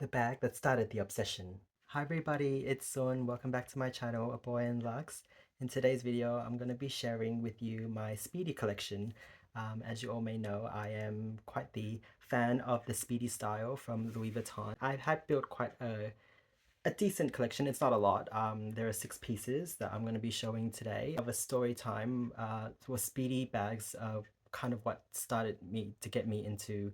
The bag that started the obsession. Hi everybody, it's Sun. Welcome back to my channel, A Boy in Lux. In today's video, I'm going to be sharing with you my Speedy collection. As you all may know, I am quite the fan of the Speedy style from Louis Vuitton. I have built quite a decent collection. It's not a lot. There are 6 pieces that I'm going to be showing today. Of a story time was Speedy bags, kind of what started me to get me into,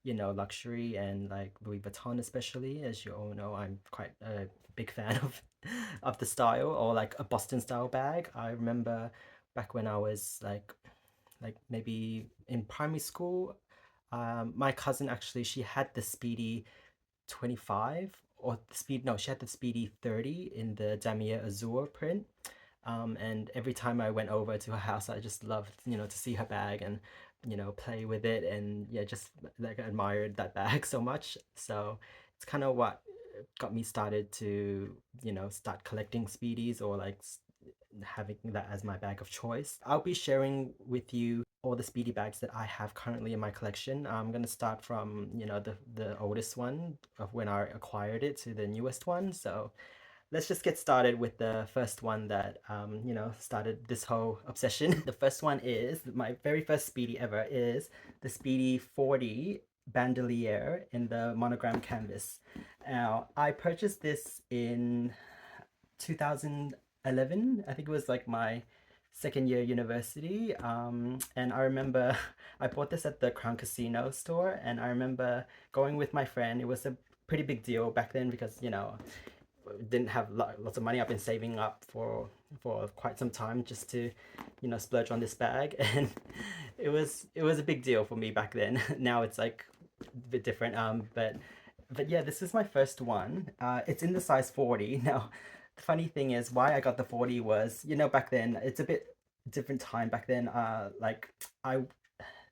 luxury and like Louis Vuitton especially. As you all know, I'm quite a big fan of the style, or like a Boston style bag. I remember back when I was like maybe in primary school, my cousin actually, she had the Speedy 25, or the speed no she had the Speedy 30 in the Damier Azur print. And every time I went over to her house, I just loved, to see her bag and, play with it, and yeah, just like admired that bag so much. So it's kind of what got me started to, start collecting Speedies, or like having that as my bag of choice. I'll be sharing with you all the Speedy bags that I have currently in my collection. I'm gonna start from, the oldest one of when I acquired it to the newest one. So let's just get started with the first one that started this whole obsession. The first one is my very first Speedy ever, is the Speedy 40 bandolier in the monogram canvas. Now I purchased this in 2011. I think it was like my second year university. And I remember I bought this at the Crown Casino store, and I remember going with my friend. It was a pretty big deal back then because, didn't have lots of money. I've been saving up for quite some time just to, splurge on this bag, and it was a big deal for me back then. Now it's like a bit different. But yeah, this is my first one. It's in the size 40. Now, the funny thing is, why I got the 40 was, back then, it's a bit different time back then. I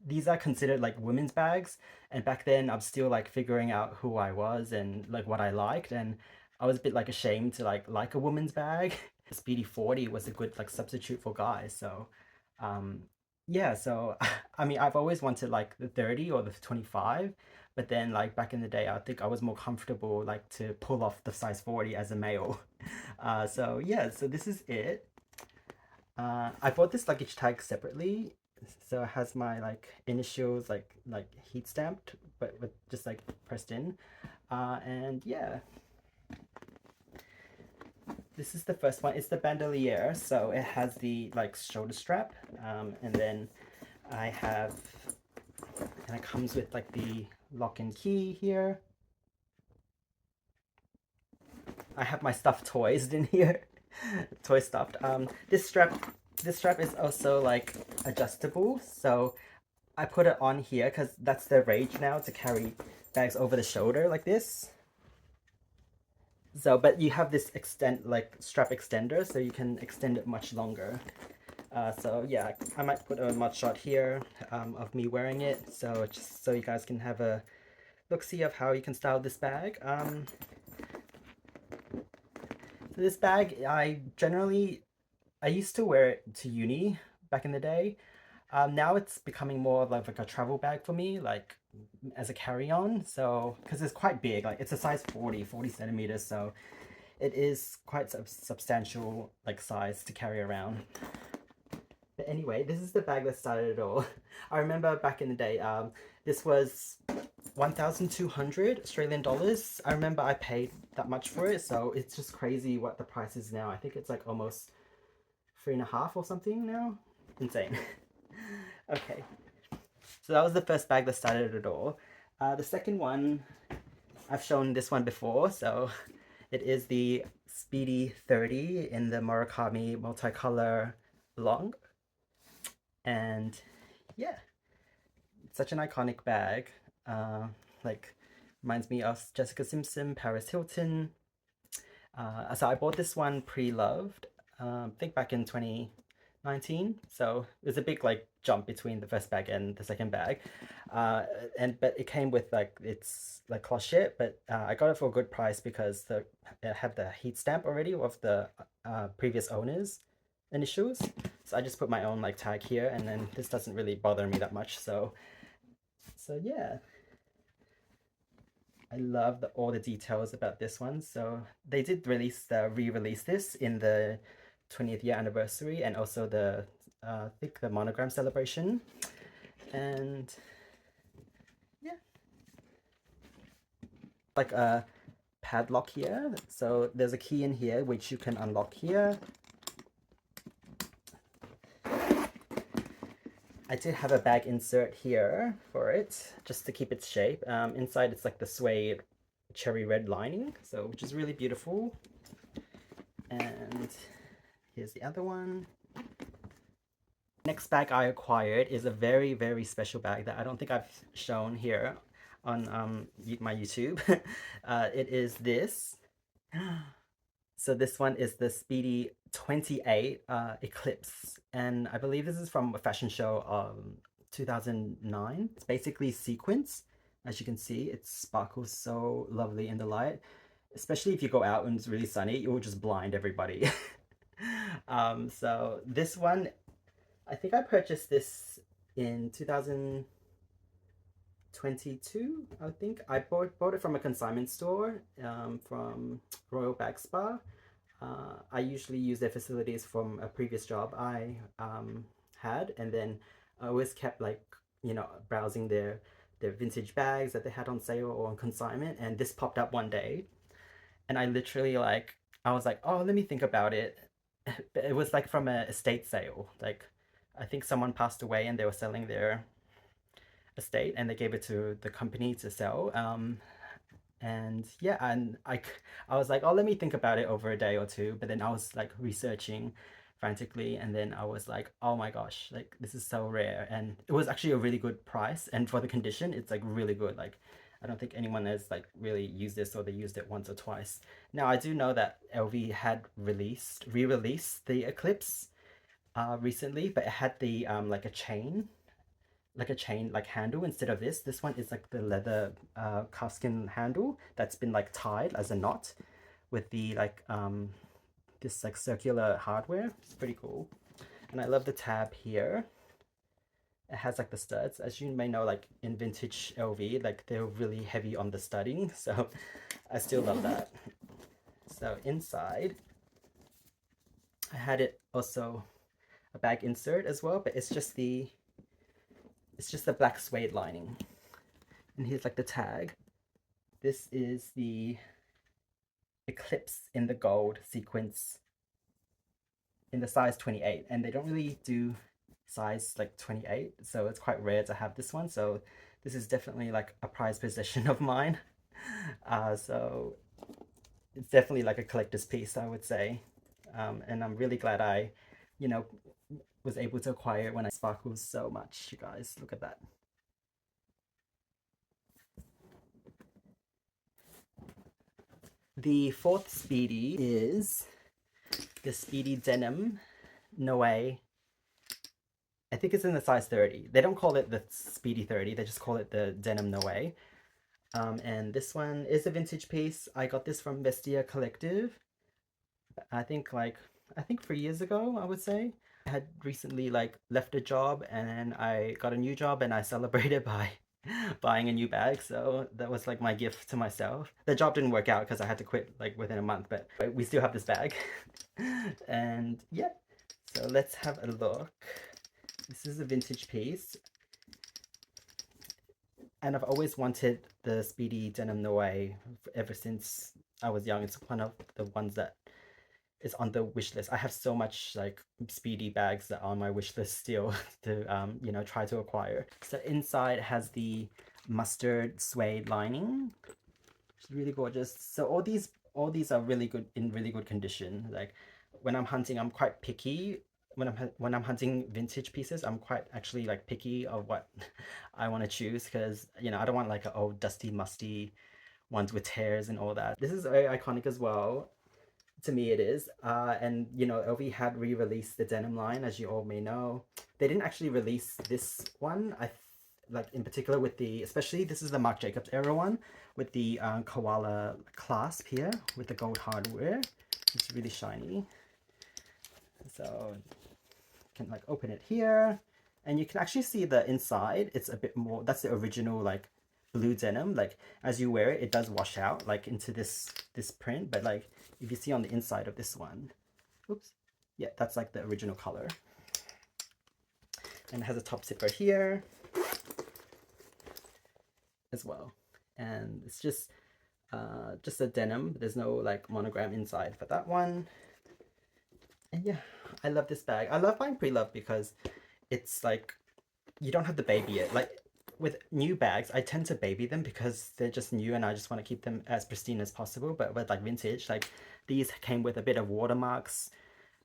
these are considered like women's bags, and back then I'm still like figuring out who I was and like what I liked, and I was a bit like ashamed to like a woman's bag. The Speedy 40 was a good like substitute for guys. So um yeah, so I mean, I've always wanted like the 30 or the 25, but then like back in the day, I think I was more comfortable like to pull off the size 40 as a male. So yeah, so this is it. I bought this luggage tag separately, so it has my like initials like heat stamped, but with just like pressed in. And yeah, this is the first one. It's the bandolier, so it has the like shoulder strap, and then I have, and it comes with like the lock and key here. I have my stuffed toys in here, toy stuffed. This strap is also like adjustable, so I put it on here because that's the rage now, to carry bags over the shoulder like this. So, but you have this extend like strap extender, so you can extend it much longer. So yeah, I might put a mud shot here of me wearing it, so just so you guys can have a look-see of how you can style this bag. So this bag, I used to wear it to uni back in the day. Now it's becoming more of like a travel bag for me, like as a carry-on. So, because it's quite big, like it's a size 40 centimeters, so it is quite substantial like size to carry around. But anyway, this is the bag that started it all. I remember back in the day, this was 1,200 Australian dollars. I remember I paid that much for it, so it's just crazy what the price is now. I think it's like almost 3.5 or something now. Insane. Okay, so that was the first bag that started it all. The second one, I've shown this one before, so it is the Speedy 30 in the Murakami multicolor long. And yeah, it's such an iconic bag. Like, reminds me of Jessica Simpson, Paris Hilton. So I bought this one pre-loved, I think back in 2019. So there's a big like jump between the first bag and the second bag. But it came with like it's like cloche, but I got it for a good price because it had the heat stamp already of the previous owners' initials. So I just put my own like tag here, and then this doesn't really bother me that much. So yeah. I love all the details about this one. So they did re-release this in the 20th year anniversary and also the I think the monogram celebration. And yeah, like a padlock here. So there's a key in here which you can unlock here. I did have a bag insert here for it, just to keep its shape. Inside it's like the suede cherry red lining, so which is really beautiful. And here's the other one. Next bag I acquired is a very, very special bag that I don't think I've shown here on my YouTube. It is this. So this one is the Speedy 28 Eclipse, and I believe this is from a fashion show 2009. It's basically sequins. As you can see, it sparkles so lovely in the light, especially if you go out and it's really sunny, it will just blind everybody. So this one, I think I purchased this in 2022. I think I bought it from a consignment store from Royal Bag Spa. I usually use their facilities from a previous job I had, and then I always kept like, you know, browsing their vintage bags that they had on sale or on consignment, and this popped up one day, and I literally like, I was like, oh, let me think about it. It was like from a estate sale. Like, I think someone passed away and they were selling their estate and they gave it to the company to sell. And yeah, and I was like, oh, let me think about it over a day or two. But then I was like researching frantically, and then I was like, oh my gosh, like this is so rare, and it was actually a really good price, and for the condition, it's like really good. Like, I don't think anyone has like really used this, or they used it once or twice. Now I do know that LV had re-released the Eclipse recently, but it had the like a chain like handle instead of this. This one is like the leather calfskin handle that's been like tied as a knot with the like this like circular hardware. It's pretty cool. And I love the tab here. It has like the studs. As you may know, like in vintage LV, like they're really heavy on the studding. So I still love that. So inside, I had it also a bag insert as well, but it's just the black suede lining. And here's like the tag. This is the Eclipse in the gold sequence in the size 28, and they don't really do size like 28, so it's quite rare to have this one. So this is definitely like a prized possession of mine. So it's definitely like a collector's piece, I would say. And I'm really glad I, you know, was able to acquire it when it sparkles so much. You guys, look at that. The fourth Speedy is the Speedy Denim Noe. I think it's in the size 30. They don't call it the Speedy 30, they just call it the Denim Noe. And this one is a vintage piece. I got this from Vestia Collective. I think 3 years ago, I would say. I had recently like left a job and I got a new job, and I celebrated by buying a new bag. So that was like my gift to myself. The job didn't work out because I had to quit like within a month, but we still have this bag. And yeah, so let's have a look. This is a vintage piece, and I've always wanted the Speedy Denim Noir ever since I was young. It's one of the ones that is on the wish list. I have so much like Speedy bags that are on my wish list still to you know, try to acquire. So inside has the mustard suede lining. It's really gorgeous. So all these are really good, in really good condition. Like when I'm hunting, I'm quite picky. When I'm hunting vintage pieces, I'm quite actually like picky of what I want to choose, because you know, I don't want like an old dusty musty ones with tears and all that. This is very iconic as well. To me it is. And you know, LV had re-released the denim line, as you all may know. They didn't actually release this one, like in particular with the, especially this is the Marc Jacobs era one with the koala clasp here with the gold hardware. It's really shiny. So you can like open it here, and you can actually see the inside. It's a bit more, that's the original like blue denim. Like as you wear it, it does wash out like into this print, but like if you see on the inside of this one, oops, yeah, that's like the original color. And it has a top zipper here as well. And it's just a denim. There's no like monogram inside for that one. And yeah, I love this bag. I love buying pre-loved because it's like you don't have to baby it. Like with new bags, I tend to baby them because they're just new and I just want to keep them as pristine as possible. But with like vintage, like these came with a bit of watermarks,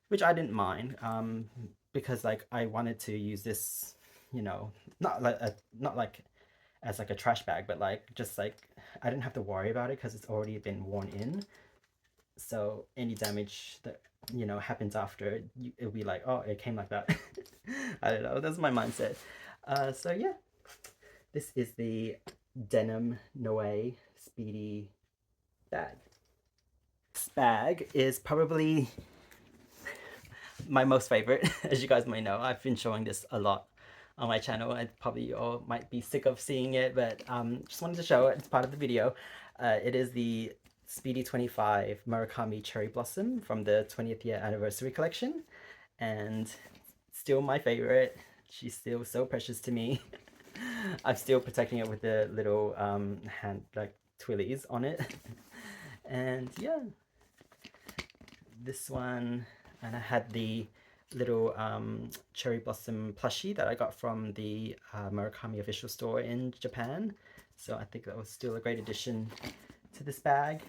which I didn't mind, because like I wanted to use this, you know, not like as like a trash bag, but like just like I didn't have to worry about it because it's already been worn in. So any damage that happens after, it'll be like, oh, it came like that. I don't know. That's my mindset. So yeah, this is the denim Noe Speedy bag. This bag is probably my most favorite, as you guys may know. I've been showing this a lot on my channel. I probably all might be sick of seeing it, but just wanted to show it. It's part of the video. It is the Speedy 25 Murakami Cherry Blossom from the 20th year anniversary collection, and still my favorite. She's still so precious to me. I'm still protecting it with the little hand like twillies on it. And yeah, this one, and I had the little cherry blossom plushie that I got from the Murakami official store in Japan. So I think that was still a great addition to this bag.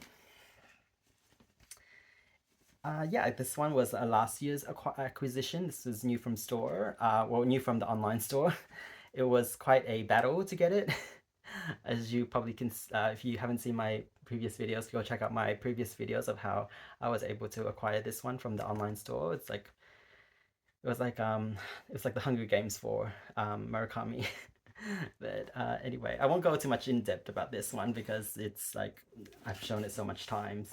Yeah, this one was last year's acquisition. This was new from store, well, new from the online store. It was quite a battle to get it. As you probably can, if you haven't seen my previous videos, go check out my previous videos of how I was able to acquire this one from the online store. It was like the Hunger Games for Murakami. But anyway, I won't go too much in depth about this one because it's like I've shown it so much times.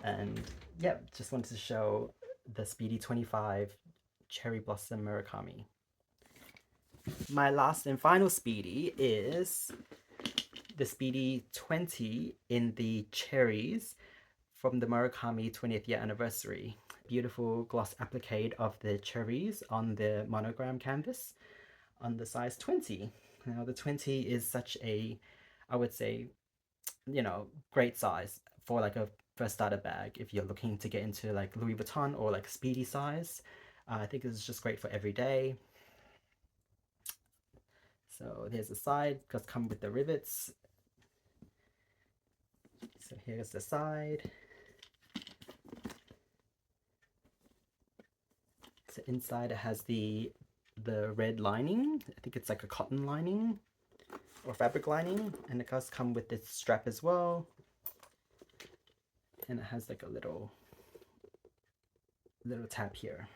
And yeah, just wanted to show the Speedy 25 Cherry Blossom Murakami. My last and final Speedy is the Speedy 20 in the cherries from the Murakami 20th year anniversary. Beautiful gloss applique of the cherries on the monogram canvas on the size 20. Now the 20 is such a, I would say, great size for like a first starter bag if you're looking to get into like Louis Vuitton or like Speedy size. I think it's just great for every day. So here's the side, does come with the rivets. So here's the side. So inside it has the red lining. I think it's like a cotton lining or fabric lining, and it does come with this strap as well. And it has like a little tab here.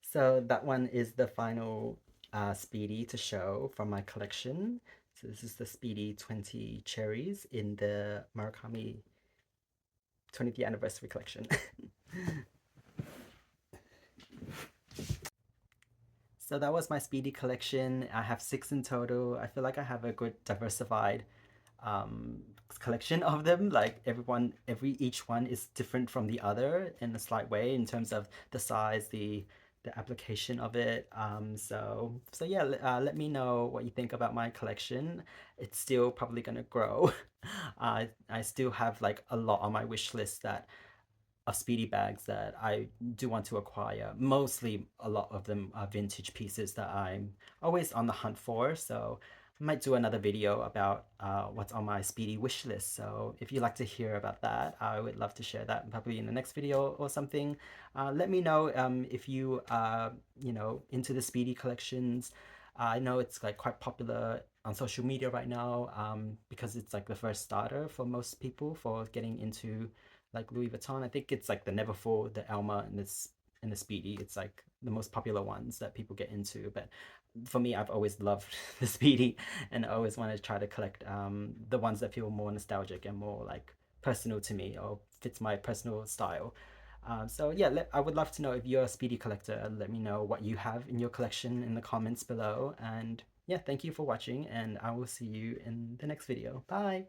So that one is the final Speedy to show from my collection. So this is the Speedy 20 cherries in the Murakami 20th year anniversary collection. So that was my Speedy collection. I have 6 in total. I feel like I have a good diversified collection of them. Like each one is different from the other in a slight way in terms of the size, the application of it. So yeah, let me know what you think about my collection. It's still probably gonna grow. I still have like a lot on my wish list of Speedy bags that I do want to acquire. Mostly a lot of them are vintage pieces that I'm always on the hunt for. So I might do another video about what's on my Speedy wish list. So if you'd like to hear about that, I would love to share that probably in the next video or something. Let me know if you are, into the Speedy collections. I know it's like quite popular on social media right now because it's like the first starter for most people for getting into like Louis Vuitton. I think it's like the Neverfull, the Alma, and the Speedy. It's like the most popular ones that people get into. But for me, I've always loved the Speedy, and I always want to try to collect the ones that feel more nostalgic and more like personal to me or fits my personal style. So yeah, I would love to know if you're a Speedy collector. Let me know what you have in your collection in the comments below. And yeah, thank you for watching, and I will see you in the next video. Bye!